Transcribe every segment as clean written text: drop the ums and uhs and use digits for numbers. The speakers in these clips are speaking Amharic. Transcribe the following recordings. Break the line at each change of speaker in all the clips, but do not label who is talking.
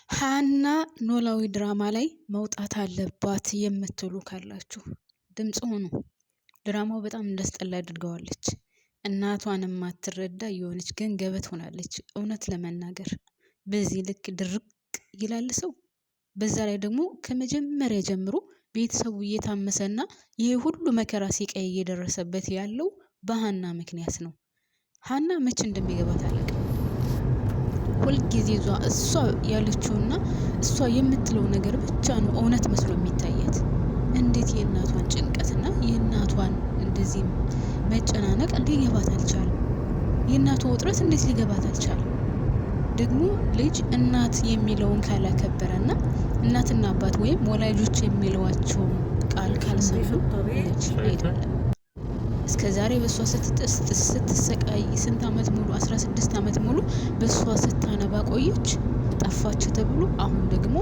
ሀና ኖላዊ ድራማ ላይ መውጣት አለባት የምትሉ ካላችሁ ድምጽ ሆኑ። ድራማው በጣም እንዳስጠላ አድርገዋለች። እናቷን ማትረዳ የሆነች ግን ገበት ሆናለች። እውነት ለመናገር በዚህ ልክ ድርቅ ይላል ሰው። በዛ ላይ ደግሞ ከመጀመሪያ ጀምሮ ቤተሰቡ እየታመሰና ይሄ ሁሉ መከራ ሲቀይ እየደረሰበት ያለው በሀና ምክንያት ነው። ሀና መቼ እንደሚገባት አላውቅም። ሁልጊዜ እሷ ያለችውና እሷ የምትለው ነገር ብቻ ነው እውነት መስሎ የሚታያት። እንዴት የእናቷን ጭንቀትና የእናቷን እንደዚህ መጨናነቅ ሊገባት አልቻለም? የእናቷ ውጥረት እንዴት ሊገባት አልቻለም? ደግሞ ልጅ እናት የሚለውን ካላከበረና እናትና አባት ወይም ወላጆች የሚለዋቸውን ቃል ካልሰሙ ልጅ አይደለም። እስከ ዛሬ በሷ ስትሰቃይ ስንት አመት ሙሉ 16 አመት ሙሉ በሷ ስታነባ ቆየች። ጠፋች ተብሎ አሁን ደግሞ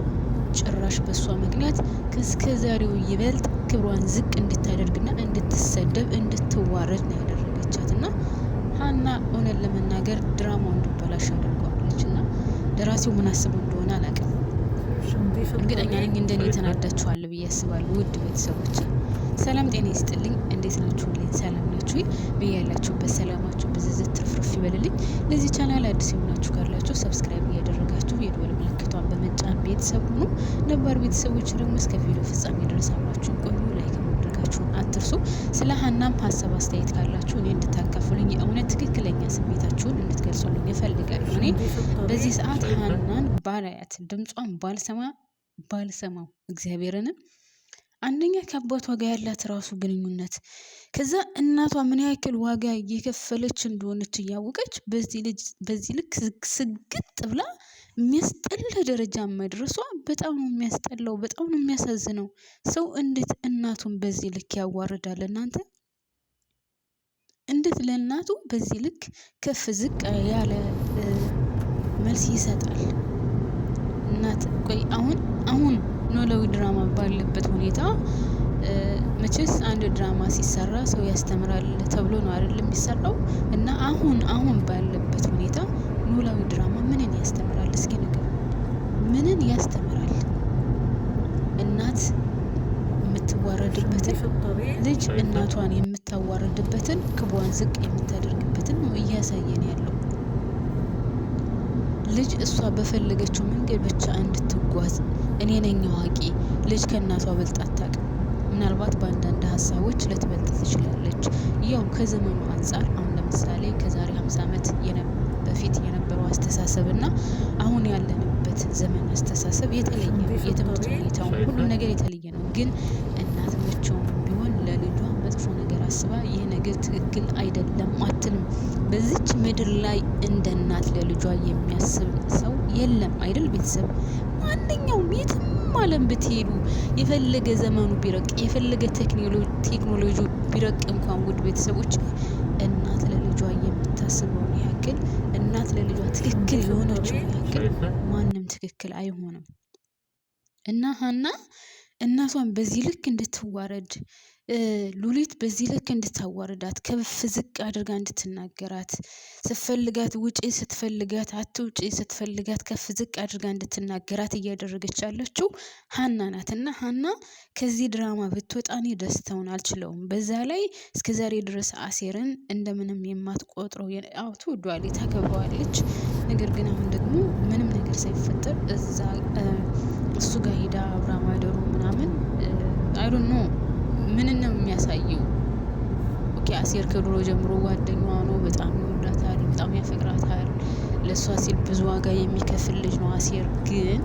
ጭራሽ በሷ ምክንያት ከእስከ ዛሬው ይበልጥ ክብሯን ዝቅ እንድታደርግና እንድትሰደብ እንድትዋረድ ነው ያደረገቻትና ሀና እውነት ለመናገር ድራማው እንዲበላሽ አድርገዋለች። እና ደራሲው ምን አስበው እንደሆነ አላውቅም። እርግጠኛ ነኝ እንደኔ ተናዳችኋል ብዬ አስባለሁ። ውድ ቤተሰቦቼ ሰላም ጤና ይስጥልኝ። እንዴት ናችሁ? ሰላም ናችሁ? በያላችሁበት ሰላማችሁ ብዝዝት ትርፍርፍ ይበልልኝ። ለዚህ ቻናል አዲስ የሆናችሁ ካላችሁ ሰብስክራይብ እያደረጋችሁ የደወል ምልክቷን በመጫን ቤተሰብ ሁኑ። ነባር ቤተሰቦች ደግሞ እስከ ቪዲዮ ፍጻሜ ድረስ አብራችሁን ቆዩ። ላይክ ማድረጋችሁን አትርሱ። ስለ ሀናም ሀሳብ አስተያየት ካላችሁ እኔ እንድታካፍሉኝ የእውነት ትክክለኛ ስሜታችሁን እንድትገልጹልኝ እፈልጋለሁ። እኔ በዚህ ሰዓት ሀናን ባላያት ድምጿን ባልሰማው እግዚአብሔርንም አንደኛ ከአባቷ ጋር ያላት ራሱ ግንኙነት ከዛ እናቷ ምን ያክል ዋጋ እየከፈለች እንደሆነች እያወቀች በዚህ ልክ ስግጥ ብላ የሚያስጠላ ደረጃ መድረሷ በጣም ነው የሚያስጠላው። በጣም ነው የሚያሳዝነው። ሰው እንዴት እናቱን በዚህ ልክ ያዋርዳል? እናንተ እንዴት ለእናቱ በዚህ ልክ ከፍ ዝቅ ያለ መልስ ይሰጣል? እናት ቆይ አሁን ኖላዊ ድራማ ባለበት ሁኔታ መቼስ አንድ ድራማ ሲሰራ ሰው ያስተምራል ተብሎ ነው አይደል የሚሰራው? እና አሁን ባለበት ሁኔታ ኖላዊ ድራማ ምንን ያስተምራል? እስኪ ነገር ምንን ያስተምራል? እናት የምትዋረድበትን ልጅ እናቷን የምታዋረድበትን ክብሯን ዝቅ የምታደርግበትን ነው እያሳየን ያለው። ልጅ እሷ በፈለገችው መንገድ ብቻ እንድትጓዝ እኔ ነኝ አዋቂ። ልጅ ከእናቷ በልጣ አታውቅም። ምናልባት በአንዳንድ ሀሳቦች ልትበልጥ ትችላለች። ያው ከዘመኑ አንጻር አሁን ለምሳሌ ከዛሬ 50 ዓመት በፊት የነበረው አስተሳሰብ እና አሁን ያለንበት ዘመን አስተሳሰብ የተለየ ነው። የትምህርት ሁኔታው ሁሉ ነገር የተለየ ነው። ግን እናት መቼውም ቢሆን ለልጇ መጥፎ ነገር አስባ ይህ ነገር ትክክል አይደለም አትልም። በዚች ምድር ላይ እንደ እናት ለልጇ የሚያስብ ሰው የለም አይደል? ቤተሰብ ማንኛውም የትም ዓለም ብትሄዱ የፈለገ ዘመኑ ቢረቅ የፈለገ ቴክኖሎጂ ቢረቅ እንኳን ውድ ቤተሰቦች እናት ለልጇ የምታስበውን ያክል እናት ለልጇ ትክክል የሆነችው ያክል ማንም ትክክል አይሆንም። እና ሀና እናቷን በዚህ ልክ እንድትዋረድ ሉሊት በዚህ ልክ እንድታዋረዳት ከፍ ዝቅ አድርጋ እንድትናገራት ስትፈልጋት ውጪ ስትፈልጋት አትውጪ ስትፈልጋት ከፍ ዝቅ አድርጋ እንድትናገራት እያደረገች ያለችው ሀና ናት። እና ሀና ከዚህ ድራማ ብትወጣ እኔ ደስታውን አልችለውም። በዛ ላይ እስከዛሬ ድረስ አሴርን እንደምንም የማትቆጥረው ትወዷለች፣ ታከብረዋለች። ነገር ግን አሁን ደግሞ ምንም ነገር ሳይፈጠር እዛ እሱ ጋር ሄዳ አብራ ማደሩ ምናምን አይዶን ነው ምን ነው የሚያሳየው? ኦኬ አሴር ከድሮ ጀምሮ ጓደኛዋ ነው። በጣም ይወዳታል፣ በጣም ያፈቅራታል። ለሷ ሲል ብዙ ዋጋ የሚከፍል ልጅ ነው አሴር። ግን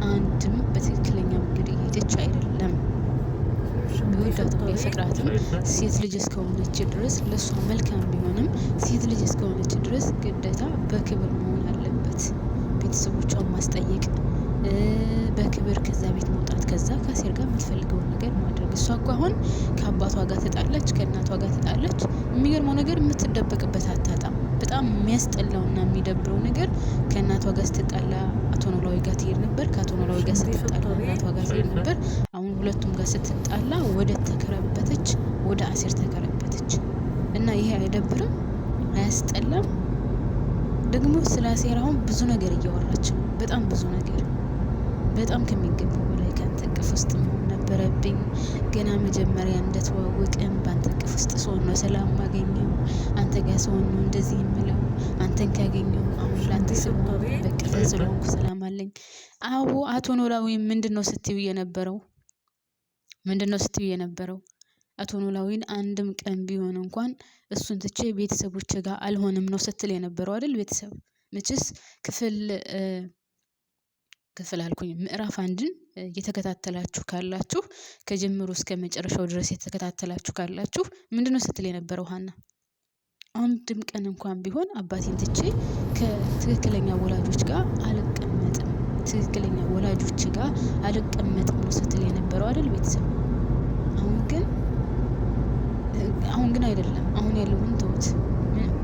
አንድም በትክክለኛ መንገድ እየሄደች አይደለም። ቢወዳትም ቢያፈቅራትም ሴት ልጅ እስከሆነች ድረስ ለሷ መልካም ቢሆንም ሴት ልጅ እስከሆነች ድረስ ግዴታ በክብር መሆን አለበት። ቤተሰቦቿን ማስጠየቅ በክብር ከዛ ቤት መውጣት፣ ከዛ ከአሴር ጋር የምትፈልገውን ነገር ማድረግ። እሷ እኮ አሁን ከአባቷ ጋር ተጣላች፣ ከእናቷ ጋር ተጣላች። የሚገርመው ነገር የምትደበቅበት አታጣም። በጣም የሚያስጠላውና የሚደብረው ነገር ከእናቷ ጋር ስትጣላ አቶ ኖላዊ ጋር ትሄድ ነበር፣ ከአቶ ኖላዊ ጋር ስትጣላ እናቷ ጋር ትሄድ ነበር። አሁን ሁለቱም ጋር ስትጣላ ወደ አሴር ተከረበተች። እና ይሄ አይደብርም? አያስጠላም? ደግሞ ስለ አሴር አሁን ብዙ ነገር እያወራች ነው። በጣም ብዙ ነገር በጣም ከሚገባው በላይ ከአንተ እቅፍ ውስጥ መሆን ነበረብኝ። ገና መጀመሪያ እንደተዋወቅን በአንተ እቅፍ ውስጥ ስሆን ነው ሰላም ማገኘው። አንተ ጋር ስሆን ነው እንደዚህ የምለው። አንተን ካገኘው አሁን ላንተ ስሆን በቅፍ ስለሆንኩ ሰላም አለኝ። አዎ አቶ ኖላዊ ምንድነው ስትዩ የነበረው? አቶ ኖላዊን አንድም ቀን ቢሆን እንኳን እሱን ትቼ ቤተሰቦች ጋር አልሆንም ነው ስትል የነበረው አይደል? ቤተሰብ መቼስ ክፍል አልኩኝ ምዕራፍ አንድን እየተከታተላችሁ ካላችሁ ከጀምሮ እስከ መጨረሻው ድረስ የተከታተላችሁ ካላችሁ ምንድነው ስትል የነበረው ሀና? አንድም ቀን እንኳን ቢሆን አባቴን ትቼ ከትክክለኛ ወላጆች ጋር አልቀመጥም፣ ትክክለኛ ወላጆች ጋር አልቀመጥም ነው ስትል የነበረው አይደል? ቤተሰብ አሁን ግን አይደለም። አሁን ያለውን ተውት።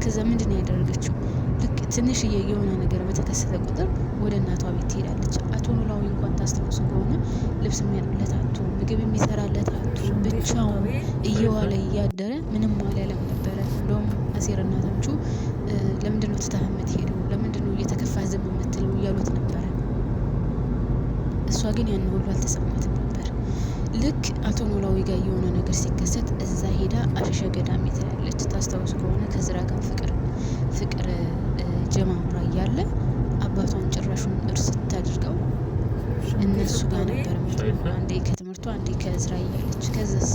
ከዛ ምንድን ነው ያደረገችው? ልክ ትንሽዬ የሆነ ነገር በተከሰተ ቁጥር ወደ እናቷ ቤት ትሄዳለች። አቶ ኖላዊ እንኳን ታስታውሱ ከሆነ ልብስ የሚያጥብለት አቶ፣ ምግብ የሚሰራለት አቶ፣ ብቻውን እየዋለ እያደረ ምንም አልያለም ነበረ። እንደውም አሴርና ተምቹ ለምንድን ነው ትተህ የምትሄደው? ለምንድን ነው እየተከፋ ዝም የምትለው? እያሉት ነበረ። እሷ ግን ያን ሁሉ አልተሰማትም ነበር። ልክ አቶ ኖላዊ ጋር የሆነ ነገር ሲከሰት እዛ ሄዳ አሸሸ ገዳሜ ትላለች። ታስታውሱ ከሆነ ከዝራ ጋር ፍቅር ጀማምራ እያለ አባቷን ጭራሹን እርስ ታድርገው እነሱ ጋር ነበር የምትሆነው። አንዴ ከትምህርቷ አንዴ ከዝራ እያለች። ከዛስ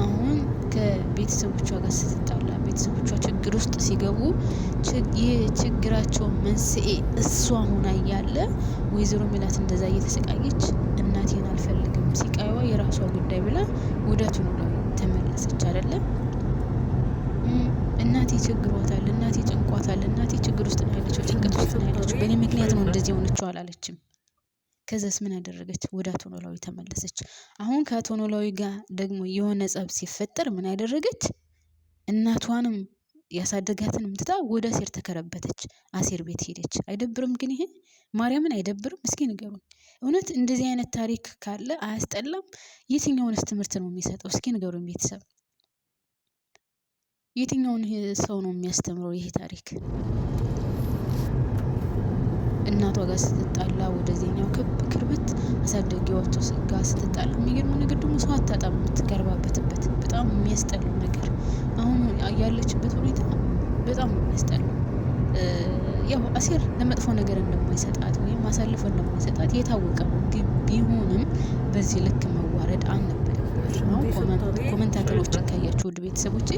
አሁን ከቤተሰቦቿ ጋር ስትጣላ ቤተሰቦቿ ችግር ውስጥ ሲገቡ የችግራቸው መንስኤ እሷ ሆና እያለ ወይዘሮ ሜላት እንደዛ እየተሰቃየች እናቴን አልፈልግም፣ ሲቃይዋ የራሷ ጉዳይ ብላ ወደ አቶ ኖላዊ ተመለሰች አይደለ? እናቴ ቸግሯታል፣ እናቴ ጨንቋታል፣ እናቴ ችግር ውስጥ ነው ያለችው፣ ጭንቀት ውስጥ ነው ያለችው፣ በእኔ ምክንያት ነው እንደዚህ የሆነችው አላለችም። ከዛስ ምን ያደረገች? ወደ አቶ ኖላዊ ተመለሰች። አሁን ከአቶ ኖላዊ ጋር ደግሞ የሆነ ጸብ ሲፈጠር ምን ያደረገች? እናቷንም ያሳደጋትንም ትታ ወደ አሴር ተከረበተች። አሴር ቤት ሄደች። አይደብርም ግን ይሄ? ማርያምን አይደብርም? እስኪ ንገሩኝ። እውነት እንደዚህ አይነት ታሪክ ካለ አያስጠላም? የትኛውንስ ትምህርት ነው የሚሰጠው? እስኪ ንገሩኝ ቤተሰብ። የትኛውን ሰው ነው የሚያስተምረው ይሄ ታሪክ? እናቷ ጋር ስትጣላ ወደዚህኛው ክርብት አሳደጊዋ ጋር ስትጣላ፣ የሚገርመው ነገር ደግሞ ሰው አታጣም የምትገርባበትበት። በጣም የሚያስጠላው ነገር አሁን ያለችበት ሁኔታ በጣም የሚያስጠላው። ያው አሴር ለመጥፎ ነገር እንደማይሰጣት ወይም አሳልፎ እንደማይሰጣት የታወቀ ነው። ቢሆንም በዚህ ልክ መዋረድ አልነበረባትም። አሁን ኮመንታተሮችን ካያችሁ ውድ ቤተሰቦቼ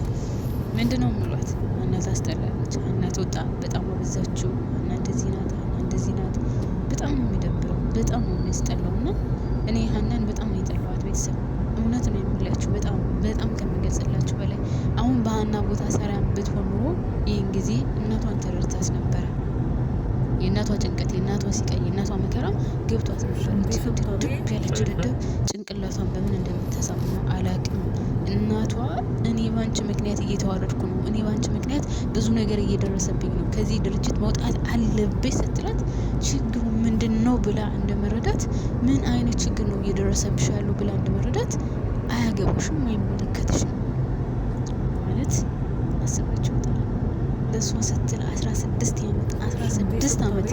ምንድነው የሚሏት? ሀና ታስጠላለች፣ ሀና ትወጣ፣ በጣም አበዛችው፣ ሀና እንደዚህ ናት፣ ሀና እንደዚህ ናት። በጣም ነው የሚደብረው፣ በጣም ነው የሚያስጠላው። እና እኔ ሀናን በጣም ነው የጠላኋት ቤተሰብ። እውነት ነው የምላችሁ፣ በጣም ከሚገልጽላችሁ በላይ። አሁን በሀና ቦታ ሰላም ብትሆን ኖሮ ይህን ጊዜ እናቷን ተረድታት ነበረ። የእናቷ ጭንቀት፣ የእናቷ ሲቃይ፣ የእናቷ መከራ ገብቷት ነበረች። ድብ ያለች ድድብ ጭንቅላቷን በምን እንደምታሳምነው አላቅም። እናቷ እኔ ባንቺ ምክንያት እየተዋረድኩ ነው፣ እኔ ባንቺ ምክንያት ብዙ ነገር እየደረሰብኝ ነው፣ ከዚህ ድርጅት መውጣት አለብኝ ስትላት ችግሩ ምንድን ነው ብላ እንደመረዳት፣ ምን አይነት ችግር ነው እየደረሰብሽ ያለው ብላ እንደመረዳት፣ አያገባሽም፣ አይመለከትሽም ማለት አስባችሁታል? ለእሷ ስትል 16 ዓመት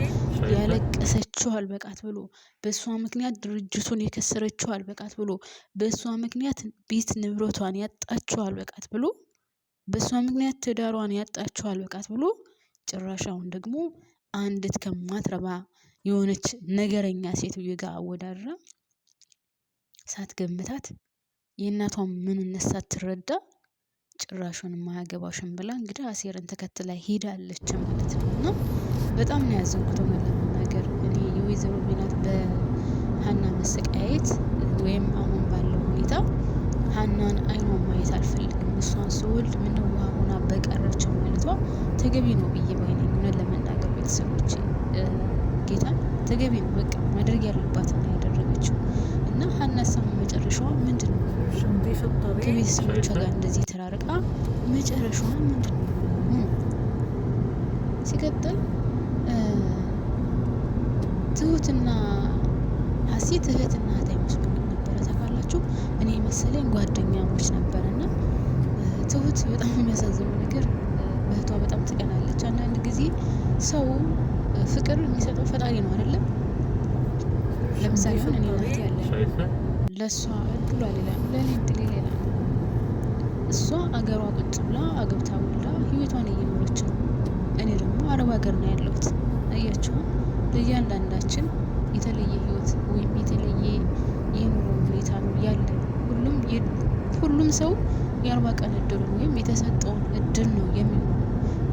ያለቀሰችው አልበቃት ብሎ፣ በእሷ ምክንያት ድርጅቱን የከሰረችው አልበቃት ብሎ፣ በእሷ ምክንያት ቤት ንብረቷን ያጣችው አልበቃት ብሎ፣ በእሷ ምክንያት ትዳሯን ያጣችው አልበቃት ብሎ፣ ጭራሽ አሁን ደግሞ አንዲት ከማትረባ የሆነች ነገረኛ ሴትዮ ጋር አወዳድራ ሳትገምታት የእናቷን ምንነት ሳትረዳ ጭራሹን ማያገባሽም ብላ እንግዲህ አሴርን ተከትላ ሄዳለች ማለት ነው። እና በጣም ነው ያዘንኩት ለመናገር። እኔ የወይዘሮ ሜላት በሀና መሰቃየት ወይም አሁን ባለው ሁኔታ ሀናን አይኗን ማየት አልፈልግም። እሷን ስወልድ ምነው ውሃ ሆና በቀረች ማለቷ ተገቢ ነው ብዬ ባይነኝ። እውነት ለመናገር ቤተሰቦች ጌታ ተገቢ ነው። በቃ ማድረግ ያለባት ነው ያደረገችው። እና ሀና ሳሙ መጨረሻዋ ምንድን ነው? ከቤተሰቦቿ ጋር እንደዚህ ተራርቃ መጨረሻዋ ምንድን ነው? ሲቀጥል ትሁትና ሀሴት እህትና እህት አይመስሉኝም ነበረ። ታውቃላችሁ፣ እኔ መሰለኝ ጓደኛሞች ነበረና ትሁት በጣም የሚያሳዝነው ነገር እህቷ በጣም ትቀናለች። አንዳንድ ጊዜ ሰው ፍቅር የሚሰጠው ፈጣሪ ነው አይደለም? ለምሳሌ አሁን እኔ እናቴ ያለ ለእሷ እድሏ ሌላ ነው፣ ለእኔ እድሌ ሌላ ነው። እሷ አገሯ ቁጭ ብላ አገብታ ወልዳ ህይወቷን እየኖረች ነው። እኔ ደግሞ አረብ ሀገር ነው ያለሁት። አያችሁ፣ ለእያንዳንዳችን የተለየ ህይወት ወይም የተለየ የኑሮ ሁኔታ ነው ያለ። ሁሉም ሰው የ40 ቀን እድሉን ወይም የተሰጠውን እድል ነው የሚሆነው።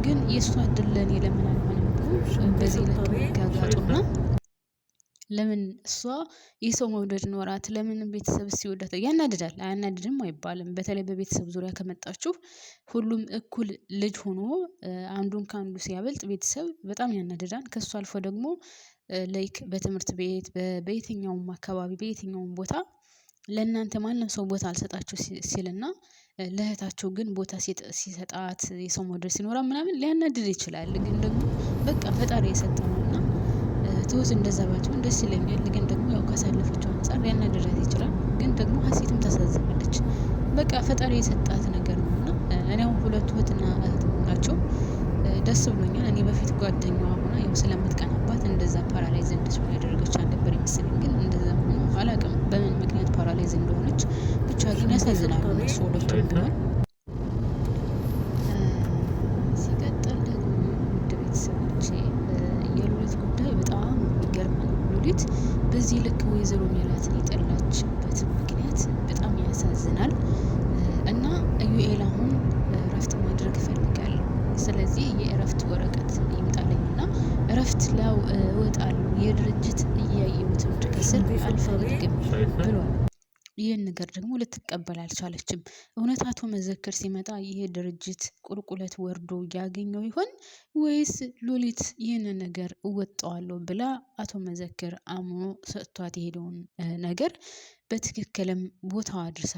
ግን የእሷ እድል ለእኔ ለምን አልሆነም ብሎ በዚህ ልክ መጋጋጡና ለምን እሷ የሰው መውደድ ኖራት ለምን ቤተሰብ ሲወዳት ያናድዳል። አያናድድም አይባልም። በተለይ በቤተሰብ ዙሪያ ከመጣችሁ ሁሉም እኩል ልጅ ሆኖ አንዱን ከአንዱ ሲያበልጥ ቤተሰብ በጣም ያናድዳል። ከሱ አልፎ ደግሞ ላይክ በትምህርት ቤት በየትኛውም አካባቢ በየትኛውም ቦታ ለእናንተ ማንም ሰው ቦታ አልሰጣችሁ ሲልና ለእህታቸው ግን ቦታ ሲሰጣት የሰው መውደድ ሲኖራ ምናምን ሊያናድድ ይችላል። ግን ደግሞ በቃ ፈጣሪ የሰጠው ነውና ትሁት እንደዛ ባትሆን ደስ ይለኛል። ግን ደግሞ ያው ካሳለፈችው አንፃር ሊያናድዳት ይችላል። ግን ደግሞ ሀሴትም ታሳዝናለች። በቃ ፈጣሪ የሰጣት ነገር ነውና እኔ አሁን ሁለቱ እህትና እህት ናቸው። ደስ ብሎኛል። እኔ በፊት ጓደኛዋ ሆና ያው ስለምትቀናባት እንደዛ ፓራላይዝ እንድትሆን ያደረገች አልነበር ይመስለኝ። ግን እንደዛ ሆኖ አላውቅም በምን ምክንያት ፓራላይዝ እንደሆነች። ብቻ ግን ያሳዝናሉ እነሱ ሁለቱም ቢሆን። ሲቀጥል ደግሞ ውድ ቤተሰቦቼ የሉሊት ጉዳይ በጣም የሚገርም ነው። ሉሊት በዚህ ልክ ወይዘሮ ሜላትን የጠላችበት ምክንያት በጣም ያሳዝናል። እና ኢዩኤል አሁን እረፍት ማድረግ እፈልጋለሁ፣ ስለዚህ የእረፍት ወረቀት ይምጣልኝና እረፍት ላው እወጣለሁ፣ የድርጅት እያየሁት እንድከስር አልፈልግም ብሏል። ይህን ነገር ደግሞ ልትቀበል አልቻለችም። እውነት አቶ መዘክር ሲመጣ ይሄ ድርጅት ቁልቁለት ወርዶ ያገኘው ይሆን ወይስ ሉሊት ይህንን ነገር እወጣዋለሁ ብላ አቶ መዘክር አምኖ ሰጥቷት የሄደውን ነገር በትክክልም ቦታዋ አድርሳ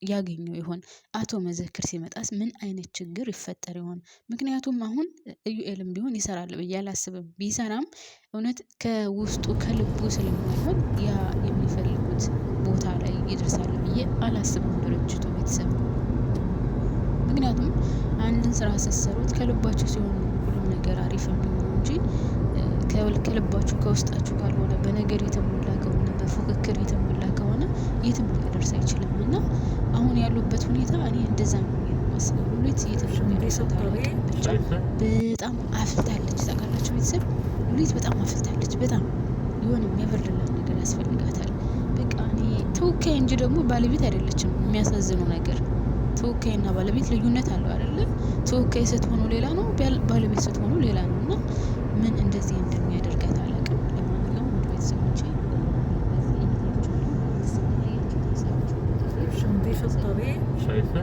ያገኘው ይሆን? አቶ መዘክር ሲመጣስ ምን አይነት ችግር ይፈጠር ይሆን? ምክንያቱም አሁን ኢዩኤልም ቢሆን ይሰራል ብዬ አላስብም። ቢሰራም እውነት ከውስጡ ከልቡ ስለማይሆን ያ የሚፈልጉት ቦታ ላይ ይደርሳል ብዬ አላስብም ድርጅቱ ቤተሰብ። ምክንያቱም አንድን ስራ ስትሰሩት ከልባችሁ ሲሆን ሁሉም ነገር አሪፍ የሚሆነው እንጂ ከልባችሁ ከውስጣችሁ ካልሆነ በነገር የተሞላ ከሆነ በፉክክር የተሞላ ከሆነ የትም ሊደርስ አይችልም። እና አሁን ያሉበት ሁኔታ እኔ እንደዛ ነው የማስበው። ሉሊት የተደረሰው ብቻ በጣም አፍልታለች። ታውቃላችሁ ቤተሰብ ሉሊት በጣም አፍልታለች። በጣም የሆነ የሚያበርድላት ነገር ያስፈልጋታል። በቃ እኔ ተወካይ እንጂ ደግሞ ባለቤት አይደለችም። የሚያሳዝነው ነገር ተወካይና ባለቤት ልዩነት አለው አይደለ? ተወካይ ስትሆኑ ሌላ ነው፣ ባለቤት ስትሆኑ ሌላ ነው። እና ምን እንደዚህ እንደሚያደርጋት አላውቅም። ለማንኛውም ወደ ቤተሰቦቼ
شنضيف الطبيعي شايفة